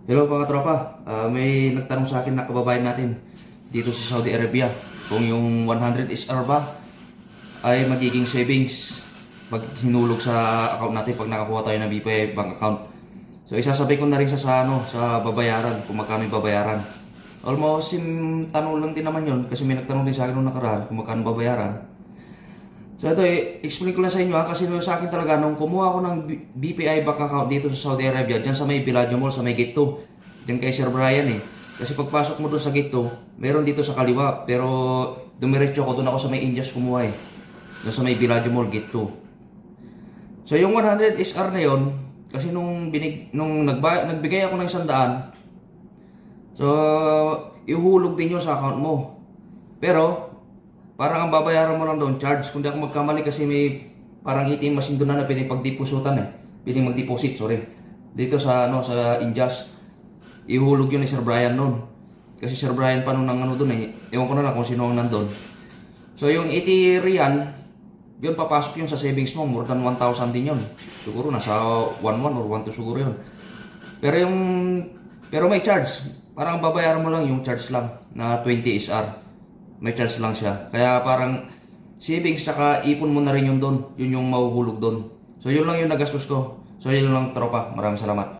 Hello mga tropa. May nagtanong sa akin na kababayan natin dito sa Saudi Arabia kung yung 100 SR ba ay magiging savings pag hinulog sa account natin pag nakakuha tayo ng BPI bank account. So isasabay ko na rin sa babayaran, kung magkano yung babayaran. Almost tanong lang din naman yon kasi may nagtanong din sa akin nung nakaraan kung magkano babayaran. So ito, explain ko lang sa inyo kasi sa akin talaga nung kumuha ako ng BPI bank account dito sa Saudi Arabia, dyan sa may Villaggio Mall, sa may gate 2, dyan kay Sir Brian eh. Kasi pagpasok mo doon sa gate 2, meron dito sa kaliwa, pero dumiretso ako, doon ako sa may Indias kumuha eh. Doon sa may Villaggio Mall, gate 2. So yung 100 SR na yon, kasi nung nagbigay ako ng 100, so ihulog din yun sa account mo. Pero parang ang babayaran mo lang doon, charge. Kung di ako magkamali kasi may parang ATM machine doon na pwedeng pagdepositoan eh. Pwedeng mag-deposit, sorry. Dito sa Indias. Ihulog yun ni Sir Brian noon. Kasi Sir Brian pa noon doon eh. Ewan ko na lang kung sino ang nandun. So yung 80 riyan, yun papasok yun sa savings mo. More than 1,000 din yun. Siguro nasa 1,1 or 1,2 siguro yun. Pero may charge. Parang babayaran mo lang yung charge lang na 20 SR. May charge lang siya. Kaya parang savings saka ipon mo na rin yun doon. Yun yung mahuhulog doon. So yun lang yung nagastos ko. So yun lang tropa. Maraming salamat.